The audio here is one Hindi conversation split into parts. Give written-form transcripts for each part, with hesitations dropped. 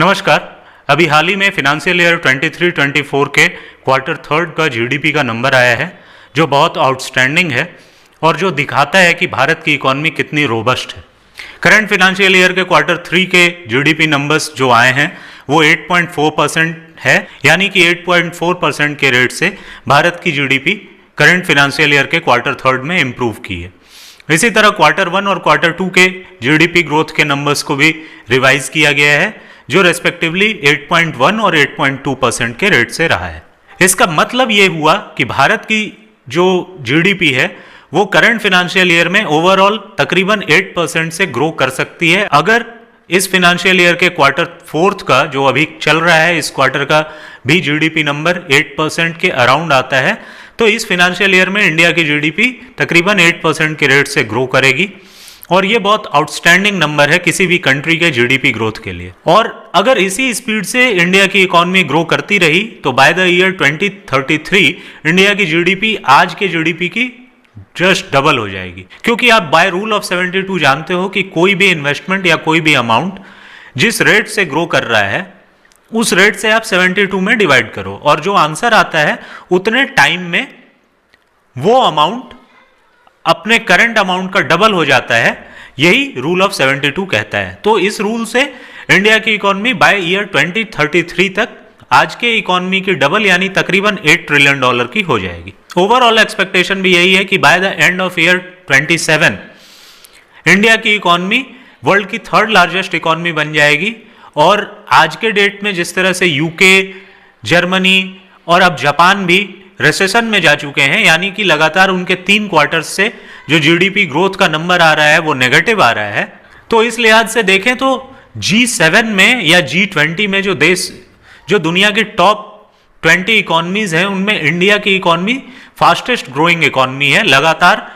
नमस्कार। अभी हाल ही में फिनेंशियल ईयर 23-24 के क्वार्टर थर्ड का जीडीपी का नंबर आया है जो बहुत आउटस्टैंडिंग है और जो दिखाता है कि भारत की इकॉनमी कितनी रोबस्ट है। करंट फिनेंशियल ईयर के क्वार्टर थ्री के जीडीपी नंबर्स जो आए हैं वो 8.4% है, यानी कि 8.4% के रेट से भारत की जीडीपी करंट फिनेंशियल ईयर के क्वार्टर थर्ड में इम्प्रूव की है। इसी तरह क्वार्टर वन और क्वार्टर टू के जीडीपी ग्रोथ के नंबर्स को भी रिवाइज किया गया है जो रेस्पेक्टिवली 8.1 और 8.2% के रेट से रहा है। इसका मतलब ये हुआ कि भारत की जो जीडीपी है वो करंट फिनेंशियल ईयर में ओवरऑल तकरीबन 8% से ग्रो कर सकती है। अगर इस फिनेंशियल ईयर के क्वार्टर फोर्थ का जो अभी चल रहा है इस क्वार्टर का भी जीडीपी नंबर 8% के अराउंड आता है तो इस फिनेंशियल ईयर में इंडिया की जीडीपी तकरीबन 8% के रेट से ग्रो करेगी और ये बहुत आउटस्टैंडिंग नंबर है किसी भी कंट्री के जीडीपी ग्रोथ के लिए। और अगर इसी स्पीड से इंडिया की इकॉनमी ग्रो करती रही तो बाय द ईयर 2033 इंडिया की जीडीपी आज के जीडीपी की जस्ट डबल हो जाएगी, क्योंकि आप बाय रूल ऑफ 72 जानते हो कि कोई भी इन्वेस्टमेंट या कोई भी अमाउंट जिस रेट से ग्रो कर रहा है उस रेट से आप 72 में डिवाइड करो और जो आंसर आता है उतने टाइम में वो अमाउंट अपने करंट अमाउंट का डबल हो जाता है। यही रूल ऑफ 72 कहता है। तो इस रूल से इंडिया की इकॉनमी बाय ईयर 2033 तक आज के इकॉनमी की डबल यानी तकरीबन $8 ट्रिलियन की हो जाएगी। ओवरऑल एक्सपेक्टेशन भी यही है कि by the end of year 27 India की इकॉनमी वर्ल्ड की थर्ड लार्जेस्ट इकॉनमी बन जाएगी और आज के डेट में जिस तरह से यूके, जर्मनी और अब जापान भी रिसेशन में जा चुके हैं, यानी कि लगातार उनके 3 क्वार्टर्स से जो जीडीपी ग्रोथ का नंबर आ रहा है वो नेगेटिव आ रहा है। तो इस लिहाज से देखें तो G7 में या G20 में जो देश जो दुनिया की टॉप 20 इकॉनमीज हैं उनमें इंडिया की इकॉनमी फास्टेस्ट ग्रोइंग इकॉनमी है लगातार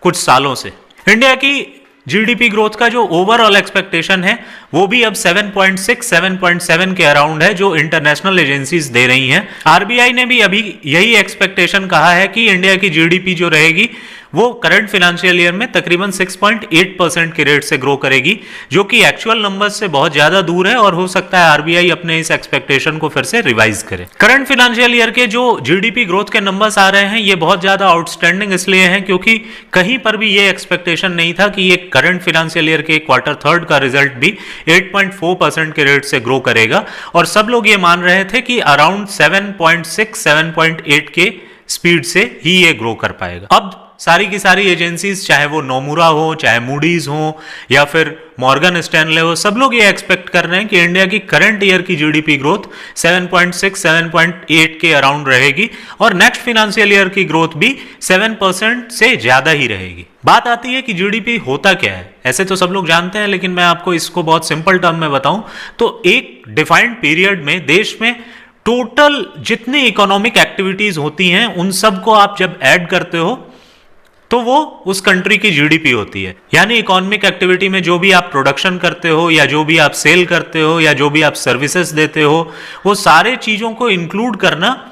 कुछ सालों से। इंडिया की जीडीपी ग्रोथ का जो ओवरऑल एक्सपेक्टेशन है वो भी अब 7.6-7.7 के अराउंड है जो इंटरनेशनल एजेंसीज दे रही हैं। आरबीआई ने भी अभी यही एक्सपेक्टेशन कहा है कि इंडिया की जीडीपी जो रहेगी वो करंट फिनेंशियल ईयर में तकरीबन 6.8% के रेट से ग्रो करेगी, जो कि एक्चुअल नंबर से बहुत ज्यादा दूर है और हो सकता है आरबीआई अपने इस एक्सपेक्टेशन को फिर से रिवाइज करे। करंट फिनेंशियल ईयर के जो जीडीपी ग्रोथ के नंबर्स आ रहे हैं ये बहुत ज्यादा आउटस्टैंडिंग इसलिए हैं क्योंकि कहीं पर भी ये एक्सपेक्टेशन नहीं था कि ये करंट फिनेंशियल ईयर के क्वार्टर थर्ड का रिजल्ट भी 8.4% के रेट से ग्रो करेगा और सब लोग ये मान रहे थे कि अराउंड 7.6-7.8 के स्पीड से ही ये ग्रो कर पाएगा। अब सारी की सारी एजेंसीज चाहे वो नोमुरा हो, चाहे मूडीज हो या फिर मॉर्गन स्टैनले हो, सब लोग ये एक्सपेक्ट कर रहे हैं कि इंडिया की करंट ईयर की जीडीपी ग्रोथ 7.6-7.8 के अराउंड रहेगी और नेक्स्ट फिनेंशियल ईयर की ग्रोथ भी 7% से ज्यादा ही रहेगी। बात आती है कि जीडीपी होता क्या है। ऐसे तो सब लोग जानते हैं लेकिन मैं आपको इसको बहुत सिंपल टर्म में बताऊं तो एक डिफाइंड पीरियड में देश में टोटल जितनी इकोनॉमिक एक्टिविटीज होती हैं उन सबको आप जब ऐड करते हो तो वो उस कंट्री की जीडीपी होती है। यानी इकोनॉमिक एक्टिविटी में जो भी आप प्रोडक्शन करते हो या जो भी आप सेल करते हो या जो भी आप सर्विसेज देते हो वो सारे चीजों को इंक्लूड करना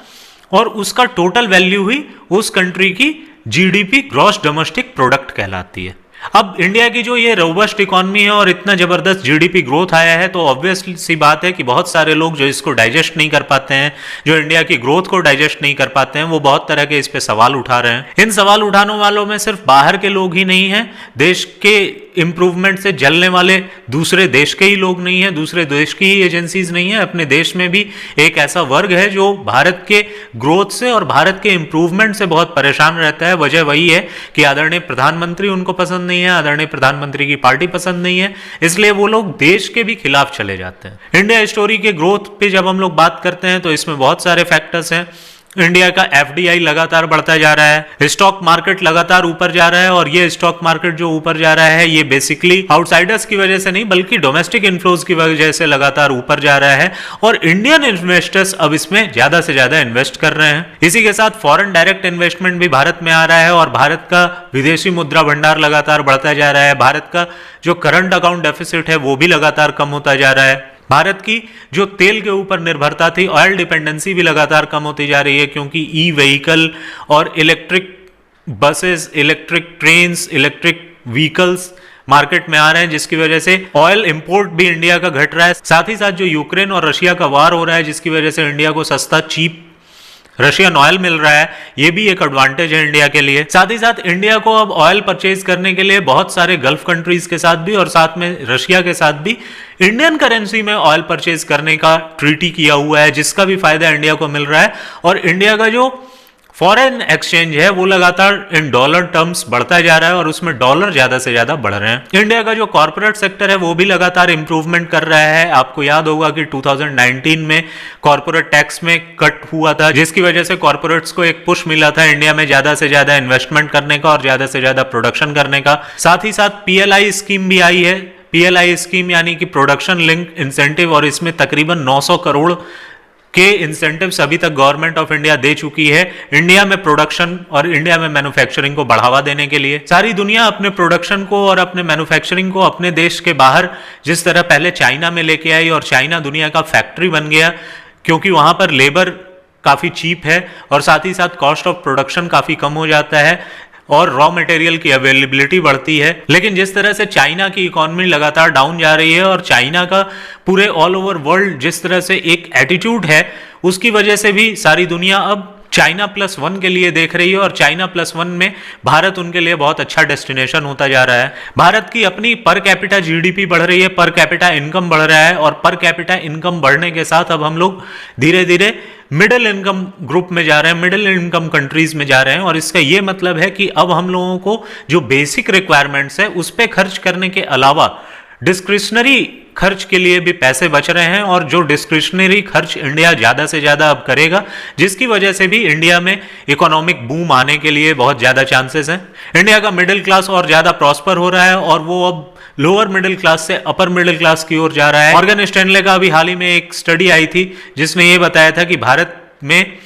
और उसका टोटल वैल्यू ही उस कंट्री की जीडीपी ग्रॉस डोमेस्टिक प्रोडक्ट कहलाती है। अब इंडिया की जो ये रोबस्ट इकॉनमी है और इतना जबरदस्त जीडीपी ग्रोथ आया है तो ऑब्वियस सी बात है कि बहुत सारे लोग जो इसको डाइजेस्ट नहीं कर पाते हैं, जो इंडिया की ग्रोथ को डाइजेस्ट नहीं कर पाते हैं, वो बहुत तरह के इस पे सवाल उठा रहे हैं। इन सवाल उठाने वालों में सिर्फ बाहर के लोग ही नहीं हैं, देश के इंप्रूवमेंट से जलने वाले दूसरे देश के ही लोग नहीं है, दूसरे देश की ही एजेंसीज नहीं है। अपने देश में भी एक ऐसा वर्ग है जो भारत के ग्रोथ से और भारत के इंप्रूवमेंट से बहुत परेशान रहता है। वजह वही है कि आदरणीय प्रधानमंत्री उनको पसंद नहीं है, आदरणीय प्रधानमंत्री की पार्टी पसंद नहीं है, इसलिए वो लोग देश के भी खिलाफ चले जाते हैं। इंडिया स्टोरी के ग्रोथ पे जब हम लोग बात करते हैं तो इसमें बहुत सारे फैक्टर्स हैं। इंडिया का एफडीआई लगातार बढ़ता जा रहा है, स्टॉक मार्केट लगातार ऊपर जा रहा है और ये स्टॉक मार्केट जो ऊपर जा रहा है ये बेसिकली आउटसाइडर्स की वजह से नहीं बल्कि डोमेस्टिक इन्फ्लोज की वजह से लगातार ऊपर जा रहा है और इंडियन इन्वेस्टर्स अब इसमें ज्यादा से ज्यादा इन्वेस्ट कर रहे हैं। इसी के साथ फॉरेन डायरेक्ट इन्वेस्टमेंट भी भारत में आ रहा है और भारत का विदेशी मुद्रा भंडार लगातार बढ़ता जा रहा है। भारत का जो करंट अकाउंट डेफिसिट है वो भी लगातार कम होता जा रहा है। भारत की जो तेल के ऊपर निर्भरता थी, ऑयल डिपेंडेंसी भी लगातार कम होती जा रही है क्योंकि ई व्हीकल और electric buses, electric trains, electric vehicles market में आ रहे हैं, जिसकी वजह से ऑयल इंपोर्ट भी इंडिया का घट रहा है। साथ ही साथ जो यूक्रेन और रशिया का वार हो रहा है, जिसकी वजह से इंडिया को सस्ता चीप रशियन ऑयल मिल रहा है, ये भी एक एडवांटेज है इंडिया के लिए। साथ ही साथ इंडिया को अब ऑयल परचेज करने के लिए बहुत सारे गल्फ कंट्रीज के साथ भी और साथ में रशिया के साथ भी इंडियन करेंसी में ऑयल परचेज करने का ट्रीटी किया हुआ है, जिसका भी फायदा इंडिया को मिल रहा है। और इंडिया का जो फॉरेन एक्सचेंज है वो लगातार इन डॉलर टर्म्स बढ़ता जा रहा है और उसमें डॉलर ज्यादा से ज्यादा बढ़ रहे हैं। इंडिया का जो कॉर्पोरेट सेक्टर है वो भी लगातार इंप्रूवमेंट कर रहा है। आपको याद होगा कि 2019 में कॉर्पोरेट टैक्स में कट हुआ था, जिसकी वजह से कॉर्पोरेट्स को एक पुश मिला था इंडिया में ज्यादा से ज्यादा इन्वेस्टमेंट करने का और ज्यादा से ज्यादा प्रोडक्शन करने का। साथ ही साथ PLI स्कीम भी आई है। PLI स्कीम यानी कि प्रोडक्शन लिंक इंसेंटिव, और इसमें तकरीबन 900 करोड़ के इंसेंटिव्स अभी तक गवर्नमेंट ऑफ इंडिया दे चुकी है इंडिया में प्रोडक्शन और इंडिया में मैन्युफैक्चरिंग को बढ़ावा देने के लिए। सारी दुनिया अपने प्रोडक्शन को और अपने मैन्युफैक्चरिंग को अपने देश के बाहर जिस तरह पहले चाइना में लेके आई, और चाइना दुनिया का फैक्ट्री बन गया क्योंकि वहां पर लेबर काफी चीप है और साथ ही साथ कॉस्ट ऑफ प्रोडक्शन काफी कम हो जाता है और रॉ मटेरियल की अवेलेबिलिटी बढ़ती है। लेकिन जिस तरह से चाइना की इकोनॉमी लगातार डाउन जा रही है और चाइना का पूरे ऑल ओवर वर्ल्ड जिस तरह से एक एटीट्यूड है, उसकी वजह से भी सारी दुनिया अब चाइना +1 के लिए देख रही है और चाइना +1 में भारत उनके लिए बहुत अच्छा डेस्टिनेशन होता जा रहा है। भारत की अपनी पर कैपिटा GDP बढ़ रही है, पर कैपिटा इनकम बढ़ रहा है और पर कैपिटा इनकम बढ़ने के साथ अब हम लोग धीरे धीरे मिडिल इनकम ग्रुप में जा रहे हैं, मिडिल इनकम कंट्रीज में जा रहे हैं। और इसका यह मतलब है कि अब हम लोगों को जो बेसिक रिक्वायरमेंट्स है उस पर खर्च करने के अलावा डिस्क्रिशनरी खर्च के लिए भी पैसे बच रहे हैं, और जो डिस्क्रिशनरी खर्च इंडिया ज्यादा से ज्यादा अब करेगा, जिसकी वजह से भी इंडिया में इकोनॉमिक बूम आने के लिए बहुत ज्यादा चांसेस हैं। इंडिया का मिडिल क्लास और ज्यादा प्रॉस्पर हो रहा है और वो अब लोअर मिडिल क्लास से अपर मिडिल क्लास की ओर जा रहा है। मॉर्गन स्टैनले का अभी हाल ही में एक स्टडी आई थी जिसने ये बताया था कि भारत में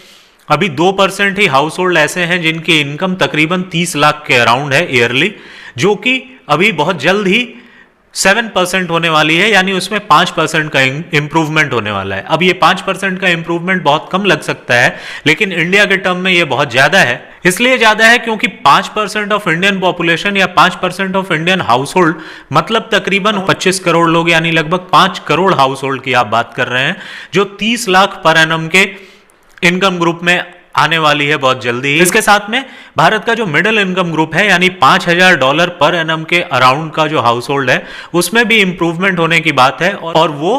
अभी 2% ही हाउस होल्ड ऐसे हैं जिनकी इनकम तकरीबन 30 लाख के अराउंड है ईयरली, जो कि अभी बहुत जल्द ही 7% होने वाली है, यानी उसमें 5% का इंप्रूवमेंट होने वाला है। अब ये 5% का इंप्रूवमेंट बहुत कम लग सकता है, लेकिन इंडिया के टर्म में ये बहुत ज्यादा है। इसलिए ज्यादा है क्योंकि 5% ऑफ इंडियन पॉपुलेशन या 5% ऑफ इंडियन हाउस होल्ड मतलब तकरीबन 25 करोड़ लोग, यानी लगभग 5 करोड़ हाउस होल्ड की आप बात कर रहे हैं, जो 30 लाख पर एनम के इनकम ग्रुप में आने वाली है बहुत जल्दी। इसके साथ में भारत का जो मिडिल इनकम ग्रुप है, यानी $5000 पर एनम के अराउंड का जो हाउस होल्ड है, उसमें भी इंप्रूवमेंट होने की बात है। और वो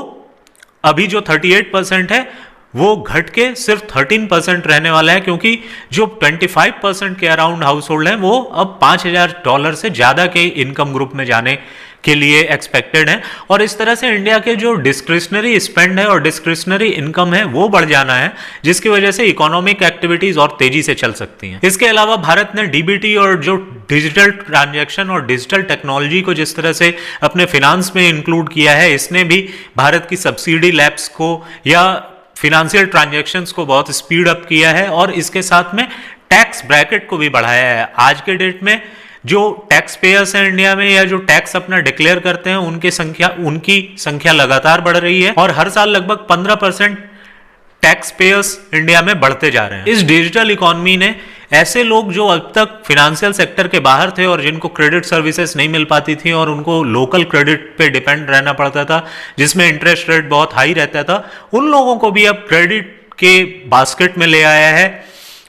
अभी जो 38% है वो घट के सिर्फ 13% रहने वाला है, क्योंकि जो 25% के अराउंड हाउस होल्ड है वो अब $5000 से ज्यादा के इनकम ग्रुप में जाने के लिए एक्सपेक्टेड है। और इस तरह से इंडिया के जो डिस्क्रिशनरी स्पेंड है और डिस्क्रिशनरी इनकम है वो बढ़ जाना है, जिसकी वजह से इकोनॉमिक एक्टिविटीज और तेजी से चल सकती हैं। इसके अलावा भारत ने DBT और जो डिजिटल ट्रांजैक्शन और डिजिटल टेक्नोलॉजी को जिस तरह से अपने फिनांस में इंक्लूड किया है, इसने भी भारत की सब्सिडी लैब्स को या फिनेंशियल ट्रांजैक्शंस को बहुत स्पीड अप किया है और इसके साथ में टैक्स ब्रैकेट को भी बढ़ाया है। आज के डेट में जो टैक्स पेयर्स हैं इंडिया में या जो टैक्स अपना डिक्लेयर करते हैं उनकी संख्या लगातार बढ़ रही है और हर साल लगभग 15% टैक्स पेयर्स इंडिया में बढ़ते जा रहे हैं। इस डिजिटल इकोनॉमी ने ऐसे लोग जो अब तक फिनेंशियल सेक्टर के बाहर थे और जिनको क्रेडिट सर्विसेज नहीं मिल पाती थी और उनको लोकल क्रेडिट पे डिपेंड रहना पड़ता था, जिसमें इंटरेस्ट रेट बहुत हाई रहता था, उन लोगों को भी अब क्रेडिट के बास्केट में ले आया है।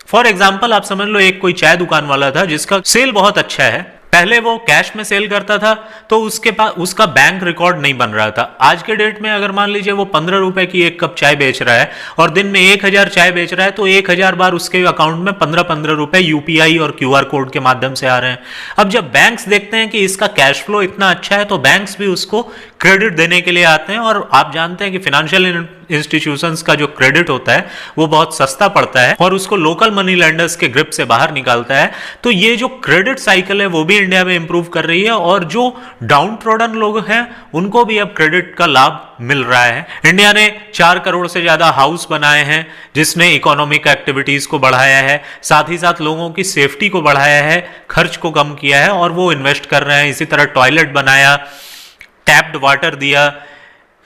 फॉर एग्जाम्पल आप समझ लो, एक कोई चाय दुकान वाला था जिसका सेल बहुत अच्छा है, पहले वो कैश में सेल करता था तो उसके पास उसका बैंक रिकॉर्ड नहीं बन रहा था। आज के डेट में अगर मान लीजिए वो 15 रुपए की एक कप चाय बेच रहा है और दिन में 1000 चाय बेच रहा है, तो 1000 बार उसके अकाउंट में 15-15 रुपए UPI और QR कोड के माध्यम से आ रहे हैं। अब जब बैंक्स देखते हैं कि इसका कैश फ्लो इतना अच्छा है तो बैंक्स भी उसको क्रेडिट देने के लिए आते हैं। और आप जानते हैं कि फाइनेंशियल इंस्टीट्यूशंस का जो क्रेडिट होता है वो बहुत सस्ता पड़ता है और उसको लोकल मनी लेंडर्स के ग्रिप से बाहर निकालता है। तो ये जो क्रेडिट साइकिल है वो भी इंडिया में इंप्रूव कर रही है और जो डाउन ट्रोडन लोग हैं उनको भी अब क्रेडिट का लाभ मिल रहा है। इंडिया ने 4 करोड़ से ज्यादा हाउस बनाए हैं जिसने इकोनॉमिक एक्टिविटीज को बढ़ाया है, साथ ही साथ लोगों की सेफ्टी को बढ़ाया है, खर्च को कम किया है और वो इन्वेस्ट कर रहे हैं। इसी तरह टॉयलेट बनाया, टैप्ड वाटर दिया,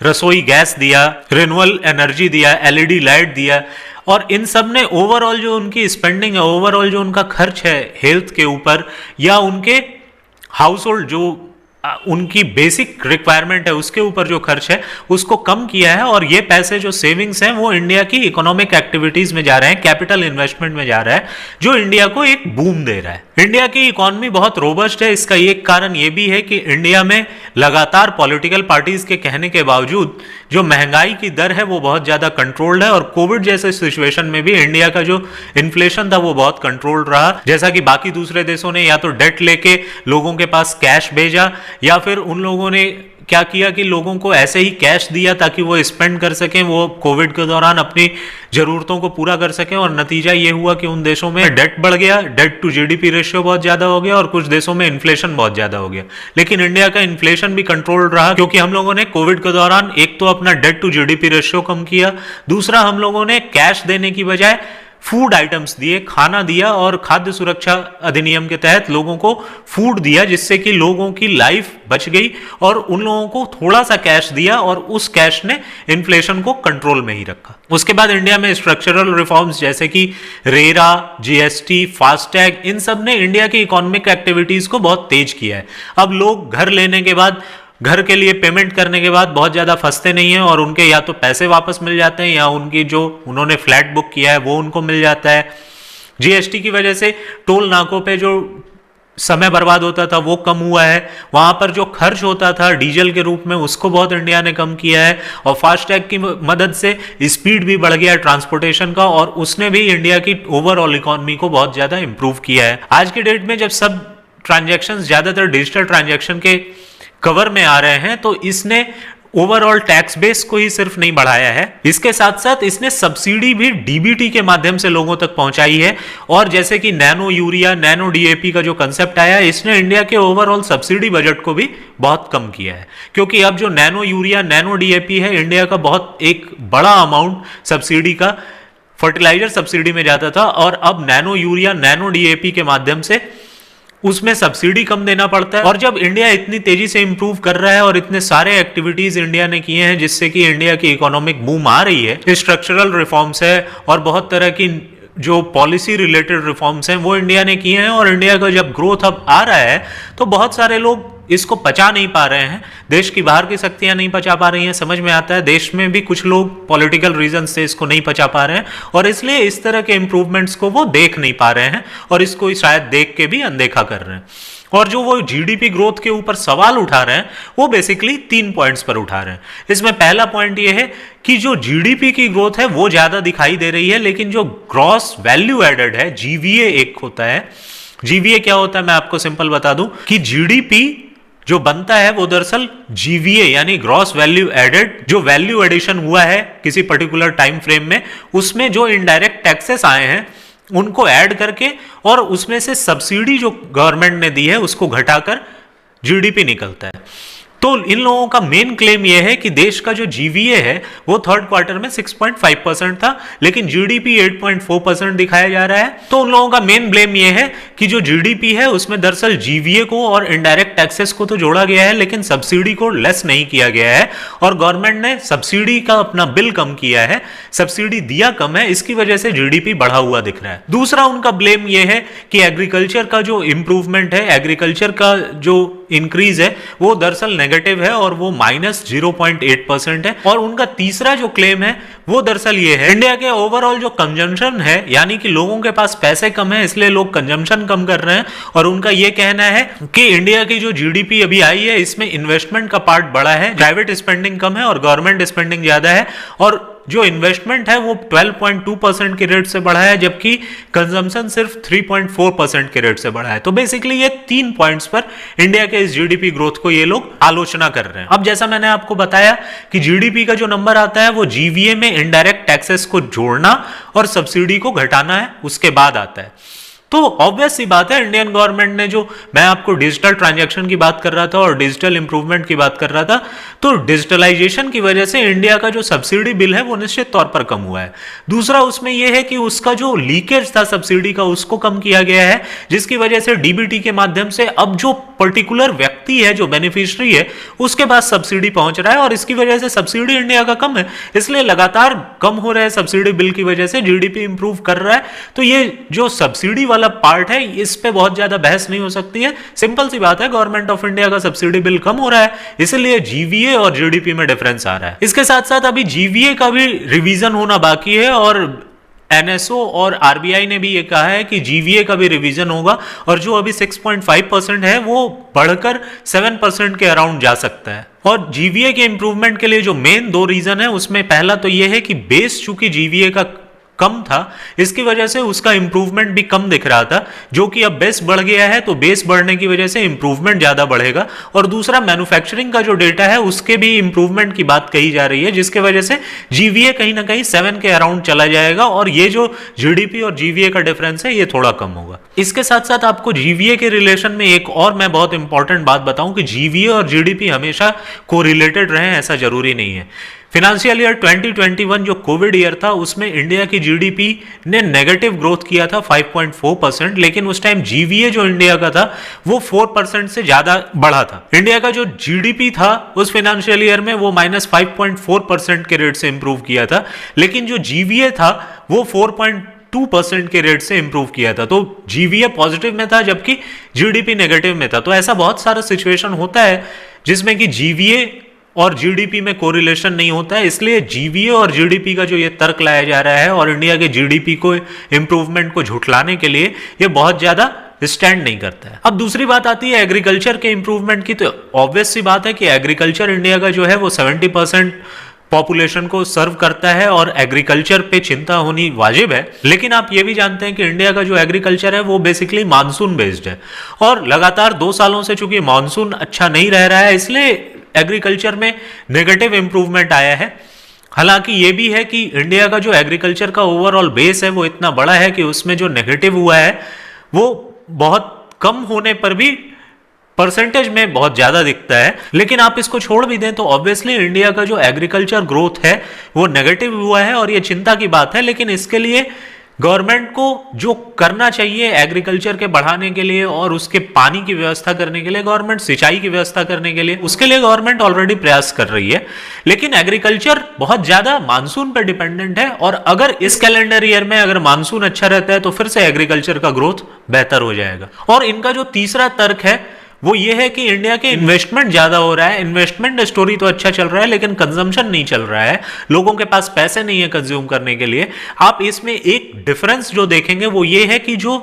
रसोई गैस दिया, रिन्यूएबल एनर्जी दिया, LED लाइट दिया, और इन सब ने ओवरऑल जो उनकी स्पेंडिंग है, ओवरऑल जो उनका खर्च है हेल्थ के ऊपर या उनके हाउस होल्ड जो उनकी बेसिक रिक्वायरमेंट है उसके ऊपर जो खर्च है उसको कम किया है, और ये पैसे जो सेविंग्स हैं वो इंडिया की इकोनॉमिक एक्टिविटीज में जा रहे हैं, कैपिटल इन्वेस्टमेंट में जा रहा है, जो इंडिया को एक बूम दे रहा है। इंडिया की इकोनॉमी बहुत रोबस्ट है। इसका एक कारण ये भी है कि इंडिया में लगातार पॉलिटिकल पार्टीज के कहने के बावजूद जो महंगाई की दर है वो बहुत ज्यादा कंट्रोल्ड है, और कोविड जैसे सिचुएशन में भी इंडिया का जो इन्फ्लेशन था वो बहुत कंट्रोल्ड रहा। जैसा कि बाकी दूसरे देशों ने या तो डेट लेके लोगों के पास कैश भेजा, या फिर उन लोगों ने क्या किया कि लोगों को ऐसे ही कैश दिया ताकि वो स्पेंड कर सकें, वो कोविड के दौरान अपनी जरूरतों को पूरा कर सकें, और नतीजा ये हुआ कि उन देशों में डेट बढ़ गया, डेट टू जीडीपी रेशियो बहुत ज्यादा हो गया, और कुछ देशों में इन्फ्लेशन बहुत ज्यादा हो गया। लेकिन इंडिया का इन्फ्लेशन भी कंट्रोल रहा, क्योंकि हम लोगों ने कोविड के दौरान एक तो अपना डेट टू जीडीपी रेशियो कम किया, दूसरा हम लोगों ने कैश देने की बजाय फूड आइटम्स दिए, खाना दिया, और खाद्य सुरक्षा अधिनियम के तहत लोगों को फूड दिया, जिससे कि लोगों की लाइफ बच गई, और उन लोगों को थोड़ा सा कैश दिया, और उस कैश ने इन्फ्लेशन को कंट्रोल में ही रखा। उसके बाद इंडिया में स्ट्रक्चरल रिफॉर्म्स जैसे कि रेरा, जीएसटी, फास्टैग, इन सब ने इंडिया की इकोनॉमिक एक्टिविटीज को बहुत तेज किया है। अब लोग घर लेने के बाद, घर के लिए पेमेंट करने के बाद बहुत ज्यादा फंसते नहीं है, और उनके या तो पैसे वापस मिल जाते हैं, या उनकी जो उन्होंने फ्लैट बुक किया है वो उनको मिल जाता है। जीएसटी की वजह से टोल नाकों पे जो समय बर्बाद होता था वो कम हुआ है, वहां पर जो खर्च होता था डीजल के रूप में उसको बहुत इंडिया ने कम किया है, और फास्टैग की मदद से स्पीड भी बढ़ गया है ट्रांसपोर्टेशन का, और उसने भी इंडिया की ओवरऑल इकोनॉमी को बहुत ज्यादा इंप्रूव किया है। आज के डेट में जब सब ट्रांजेक्शन ज्यादातर डिजिटल ट्रांजेक्शन के कवर में आ रहे हैं, तो इसने ओवरऑल टैक्स बेस को ही सिर्फ नहीं बढ़ाया है, इसके साथ साथ इसने सब्सिडी भी डीबीटी के माध्यम से लोगों तक पहुंचाई है। और जैसे कि नैनो यूरिया, नैनो डीएपी का जो कंसेप्ट आया, इसने इंडिया के ओवरऑल सब्सिडी बजट को भी बहुत कम किया है, क्योंकि अब जो नैनो यूरिया, नैनो डीएपी है, इंडिया का बहुत एक बड़ा अमाउंट सब्सिडी का फर्टिलाइजर सब्सिडी में जाता था, और अब नैनो यूरिया, नैनो डीएपी के माध्यम से उसमें सब्सिडी कम देना पड़ता है। और जब इंडिया इतनी तेजी से इंप्रूव कर रहा है और इतने सारे एक्टिविटीज इंडिया ने किए हैं जिससे कि इंडिया की इकोनॉमिक बूम आ रही है, स्ट्रक्चरल रिफॉर्म्स है और बहुत तरह की जो पॉलिसी रिलेटेड रिफॉर्म्स हैं वो इंडिया ने किए हैं, और इंडिया का जब ग्रोथ अब आ रहा है तो बहुत सारे लोग इसको पचा नहीं पा रहे हैं, देश की बाहर की शक्तियां नहीं पचा पा रही हैं। समझ में आता है देश में भी कुछ लोग पॉलिटिकल रीजन से इसको नहीं पचा पा रहे हैं, और इसलिए इस तरह के इंप्रूवमेंट्स को वो देख नहीं पा रहे हैं, और इसको शायद देख के भी अनदेखा कर रहे हैं। और जो वो जीडीपी ग्रोथ के ऊपर सवाल उठा रहे हैं वो बेसिकली 3 पॉइंट्स पर उठा रहे हैं। इसमें पहला पॉइंट ये है कि जो जीडीपी की ग्रोथ है वो ज्यादा दिखाई दे रही है, लेकिन जो ग्रॉस वैल्यू एडेड है, जीवीए एक होता है। जीवीए क्या होता है मैं आपको सिंपल बता दूं कि जीडीपी जो बनता है वो दरअसल जीवीए यानी ग्रॉस वैल्यू एडेड, जो वैल्यू एडिशन हुआ है किसी पर्टिकुलर टाइम फ्रेम में, उसमें जो इनडायरेक्ट टैक्सेस आए हैं उनको ऐड करके और उसमें से सब्सिडी जो गवर्नमेंट ने दी है उसको घटाकर जीडीपी निकलता है। तो इन लोगों का मेन क्लेम यह है कि देश का जो जीवीए है वो थर्ड क्वार्टर में 6.5% था, लेकिन जीडीपी 8.4% दिखाया जा रहा है। तो उन लोगों का मेन ब्लेम यह है कि जो जीडीपी है उसमें दरअसल जीवीए को और इनडायरेक्ट टैक्सेस को तो जोड़ा गया है, लेकिन सब्सिडी को लेस नहीं किया गया है, और गवर्नमेंट ने सब्सिडी का अपना बिल कम किया है, सब्सिडी दिया कम है, इसकी वजह से जीडीपी बढ़ा हुआ दिख रहा है। दूसरा उनका ब्लेम यह है कि एग्रीकल्चर का जो इंप्रूवमेंट है, एग्रीकल्चर का जो इंक्रीज है वो दरअसल नेगेटिव है और वो -0.8% है। और उनका तीसरा जो क्लेम है वो दरअसल ये है, इंडिया के ओवरऑल जो कंजम्पशन है, यानी कि लोगों के पास पैसे कम है इसलिए लोग कंजम्पशन कम कर रहे हैं, और उनका ये कहना है कि इंडिया की जो जीडीपी अभी आई है इसमें इन्वेस्टमेंट का पार्ट बड़ा है, प्राइवेट स्पेंडिंग कम है और गवर्नमेंट स्पेंडिंग ज्यादा है, और जो इन्वेस्टमेंट है वो 12.2% के रेट से बढ़ा है, जबकि कंजम्पशन सिर्फ 3.4% के रेट से बढ़ा है। तो बेसिकली ये 3 पॉइंट्स पर इंडिया के इस जीडीपी ग्रोथ को ये लोग आलोचना कर रहे हैं। अब जैसा मैंने आपको बताया कि जीडीपी का जो नंबर आता है वो जीवीए में इनडायरेक्ट टैक्सेस को जोड़ना और सब्सिडी को घटाना है, उसके बाद आता है। तो ऑब्वियस सी बात है, इंडियन गवर्नमेंट ने, जो मैं आपको डिजिटल ट्रांजैक्शन की बात कर रहा था और डिजिटल इंप्रूवमेंट की बात कर रहा था, तो डिजिटलाइजेशन की वजह से इंडिया का जो सब्सिडी बिल है वो निश्चित तौर पर कम हुआ है। दूसरा उसमें यह है कि उसका जो लीकेज था सब्सिडी का उसको कम किया गया है, जिसकी वजह से डीबीटी के माध्यम से अब जो पर्टिकुलर व्यक्ति है, जो बेनिफिशियरी है, उसके पास सब्सिडी पहुंच रहा है, और इसकी वजह से सब्सिडी इंडिया का कम है, इसलिए लगातार कम हो रहा है सब्सिडी बिल की वजह से जीडीपी इंप्रूव कर रहा है। तो ये जो सब्सिडी वाला वाला पार्ट है, इस पे बहुत ज्यादा बहस नहीं हो सकती है। सिंपल सी बात है, गवर्नमेंट ऑफ इंडिया का सब्सिडी बिल कम हो रहा है, इसलिए जीवीए और जीडीपी में डिफरेंस आ रहा है। इसके साथ साथ अभी जीवीए का भी रिवीजन होना बाकी है और एनएसओ और आरबीआई ने भी ये कहा है कि जीवीए का भी रिवीजन होगा और जो अभी 6.5% है वो बढ़कर 7% के अराउंड जा सकता है। और जीवीए के इंप्रूवमेंट के लिए जो मेन दो रीजन है, उसमें पहला तो ये है कि बेस चूंकि जीवीए का कम था, इसकी वजह से उसका इंप्रूवमेंट भी कम दिख रहा था, जो कि अब बेस बढ़ गया है, तो बेस बढ़ने की वजह से इंप्रूवमेंट ज्यादा बढ़ेगा। और दूसरा मैन्युफैक्चरिंग का जो डेटा है उसके भी इंप्रूवमेंट की बात कही जा रही है, जिसके वजह से जीवीए कहीं ना कहीं 7 के अराउंड चला जाएगा और ये जो जीडीपी और जीवीए का डिफरेंस है ये थोड़ा कम होगा। इसके साथ साथ आपको जीवीए के रिलेशन में एक और मैं बहुत इंपॉर्टेंट बात बताऊं कि जीवीए और जीडीपी हमेशा कोरिलेटेड रहे, ऐसा जरूरी नहीं है। फिनेंशियल ईयर 2021 जो कोविड ईयर था, उसमें इंडिया की जीडीपी ने नेगेटिव ग्रोथ किया था 5.4%, लेकिन उस टाइम जीवीए जो इंडिया का था वो 4% से ज्यादा बढ़ा था। इंडिया का जो जीडीपी था उस फाइनेंशियल ईयर में वो -5.4% के रेट से इंप्रूव किया था, लेकिन जो जीवीए था वो 4.2% के रेट से इंप्रूव किया था। तो जीवीए पॉजिटिव में था जबकि जीडीपी नेगेटिव में था। तो ऐसा बहुत सारा सिचुएशन होता है जिसमें कि जीवीए और जीडीपी में कोरिलेशन नहीं होता है, इसलिए जीवीए और जीडीपी का जो ये तर्क लाया जा रहा है और इंडिया के जीडीपी को इंप्रूवमेंट को झुठलाने के लिए ये बहुत ज्यादा स्टैंड नहीं करता है। अब दूसरी बात आती है एग्रीकल्चर के इंप्रूवमेंट की। तो ऑब्वियस सी बात है कि एग्रीकल्चर इंडिया का जो है वो 70% पॉपुलेशन को सर्व करता है और एग्रीकल्चर पे चिंता होनी वाजिब है। लेकिन आप ये भी जानते हैं कि इंडिया का जो एग्रीकल्चर है वो बेसिकली मानसून बेस्ड है और लगातार 2 सालों से चूंकि मानसून अच्छा नहीं रह रहा है, इसलिए एग्रीकल्चर में नेगेटिव इंप्रूवमेंट आया है। हालांकि ये भी है कि इंडिया का जो एग्रीकल्चर का ओवरऑल बेस है वो इतना बड़ा है कि उसमें जो नेगेटिव हुआ है वो बहुत कम होने पर भी परसेंटेज में बहुत ज्यादा दिखता है। लेकिन आप इसको छोड़ भी दें तो ऑब्वियसली इंडिया का जो एग्रीकल्चर ग्रोथ है वो नेगेटिव हुआ है और ये चिंता की बात है। लेकिन इसके लिए गवर्नमेंट को जो करना चाहिए एग्रीकल्चर के बढ़ाने के लिए और उसके पानी की व्यवस्था करने के लिए, गवर्नमेंट सिंचाई की व्यवस्था करने के लिए, उसके लिए गवर्नमेंट ऑलरेडी प्रयास कर रही है। लेकिन एग्रीकल्चर बहुत ज्यादा मानसून पर डिपेंडेंट है और अगर इस कैलेंडर ईयर में अगर मानसून अच्छा रहता है तो फिर से एग्रीकल्चर का ग्रोथ बेहतर हो जाएगा। और इनका जो तीसरा तर्क है वो ये है कि इंडिया के इन्वेस्टमेंट ज्यादा हो रहा है। इन्वेस्टमेंट स्टोरी तो अच्छा चल रहा है लेकिन कंजम्पशन नहीं चल रहा है, लोगों के पास पैसे नहीं है कंज्यूम करने के लिए। आप इसमें एक डिफरेंस जो देखेंगे वो ये है कि जो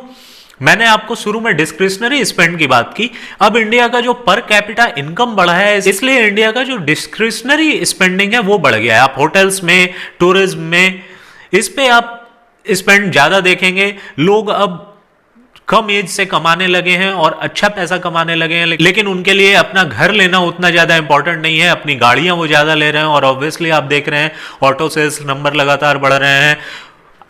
मैंने आपको शुरू में डिस्क्रिशनरी स्पेंड की बात की, अब इंडिया का जो पर कैपिटा इनकम बढ़ा है, इसलिए इंडिया का जो डिस्क्रिशनरी स्पेंडिंग है वो बढ़ गया है। आप होटल्स में, टूरिज्म में, इस पे आप स्पेंड ज्यादा देखेंगे। लोग अब कम एज से कमाने लगे हैं और अच्छा पैसा कमाने लगे हैं, लेकिन उनके लिए अपना घर लेना उतना ज्यादा इंपॉर्टेंट नहीं है, अपनी गाड़ियां वो ज्यादा ले रहे हैं। और ऑब्वियसली आप देख रहे हैं ऑटो सेल्स नंबर लगातार बढ़ रहे हैं।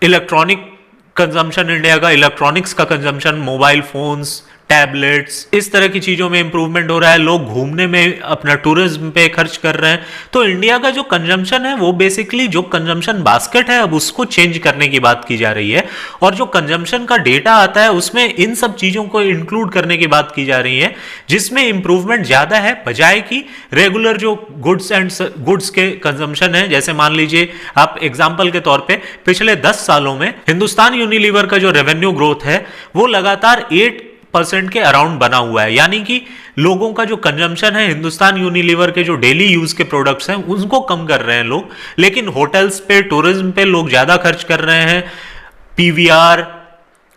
इलेक्ट्रॉनिक कंजम्पशन, इंडिया का इलेक्ट्रॉनिक्स का कंजम्पशन, मोबाइल फोन्स, टैबलेट्स, इस तरह की चीजों में इंप्रूवमेंट हो रहा है। लोग घूमने में, अपना टूरिज्म पे खर्च कर रहे हैं। तो इंडिया का जो कंजम्पशन है वो बेसिकली जो कंजम्पशन बास्केट है अब उसको चेंज करने की बात की जा रही है। और जो कंजम्पशन का डेटा आता है उसमें इन सब चीजों को इंक्लूड करने की बात की जा रही है, जिसमें इंप्रूवमेंट ज्यादा है बजाय कि रेगुलर जो गुड्स के कंजम्पशन है। जैसे मान लीजिए आप एग्जाम्पल के तौर पे पिछले 10 सालों में हिंदुस्तान यूनिलीवर का जो रेवेन्यू ग्रोथ है वो लगातार 8% के अराउंड बना हुआ है। यानी कि लोगों का जो कंजम्पशन है हिंदुस्तान यूनिलीवर के जो डेली यूज के प्रोडक्ट्स हैं उनको कम कर रहे हैं लोग, लेकिन होटल्स पे, टूरिज्म पे लोग ज्यादा खर्च कर रहे हैं। पीवीआर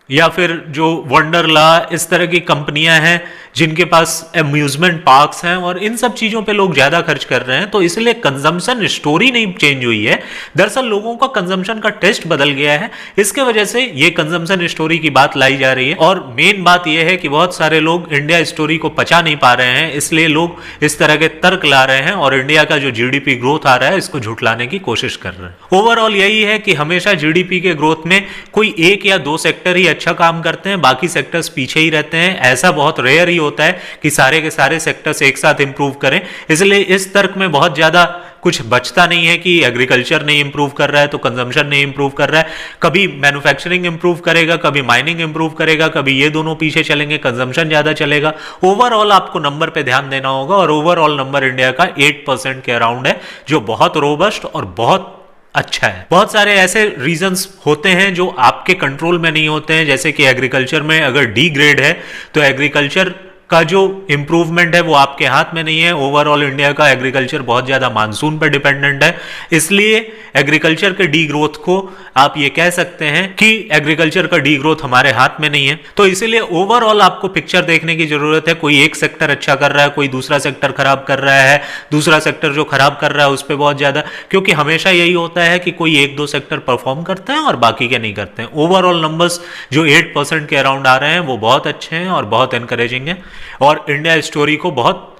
या फिर जो वंडरला, इस तरह की कंपनियां हैं जिनके पास अम्यूजमेंट पार्क्स हैं और इन सब चीजों पे लोग ज्यादा खर्च कर रहे हैं। तो इसलिए कंजम्पशन स्टोरी नहीं चेंज हुई है, दरअसल लोगों का कंजम्पशन का टेस्ट बदल गया है। इसके वजह से ये कंजम्पशन स्टोरी की बात लाई जा रही है। और मेन बात यह है कि बहुत सारे लोग इंडिया स्टोरी को पचा नहीं पा रहे हैं, इसलिए लोग इस तरह के तर्क ला रहे हैं और इंडिया का जो जीडीपी ग्रोथ आ रहा है इसको झुठलाने की कोशिश कर रहे हैं। ओवरऑल यही है कि हमेशा जीडीपी के ग्रोथ में कोई एक या दो सेक्टर ही अच्छा काम करते हैं, बाकी सेक्टर्स पीछे ही रहते हैं। ऐसा बहुत रेयर ही होता है कि सारे के सारे सेक्टर्स एक साथ इंप्रूव करें। इसलिए इस तर्क में बहुत ज्यादा कुछ बचता नहीं है कि एग्रीकल्चर नहीं इंप्रूव कर रहा है तो कंजम्पशन नहीं इंप्रूव कर रहा है। कभी मैन्युफैक्चरिंग इंप्रूव करेगा, कभी माइनिंग इंप्रूव करेगा, कभी ये दोनों पीछे चलेंगे, कंजम्पशन ज्यादा चलेगा। ओवरऑल आपको नंबर पे ध्यान देना होगा और ओवरऑल नंबर इंडिया का 8% के अराउंड है, जो बहुत रोबस्ट और बहुत अच्छा है। बहुत सारे ऐसे रीजंस होते हैं जो आपको आपके कंट्रोल में नहीं होते हैं, जैसे कि एग्रीकल्चर में अगर डी ग्रेड है तो एग्रीकल्चर का जो इम्प्रूवमेंट है वो आपके हाथ में नहीं है। ओवरऑल इंडिया का एग्रीकल्चर बहुत ज़्यादा मानसून पर डिपेंडेंट है, इसलिए एग्रीकल्चर के डी ग्रोथ को आप ये कह सकते हैं कि एग्रीकल्चर का डी ग्रोथ हमारे हाथ में नहीं है। तो इसीलिए ओवरऑल आपको पिक्चर देखने की जरूरत है। कोई एक सेक्टर अच्छा कर रहा है, कोई दूसरा सेक्टर खराब कर रहा है, दूसरा सेक्टर जो खराब कर रहा है उस पर बहुत ज़्यादा, क्योंकि हमेशा यही होता है कि कोई एक दो सेक्टर परफॉर्म करते हैं और बाकी के नहीं करते हैं। ओवरऑल नंबर्स जो 8% के अराउंड आ रहे हैं वो बहुत अच्छे हैं और बहुत एनकरेजिंग है और इंडिया स्टोरी को बहुत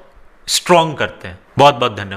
स्ट्रॉन्ग करते हैं। बहुत बहुत धन्यवाद।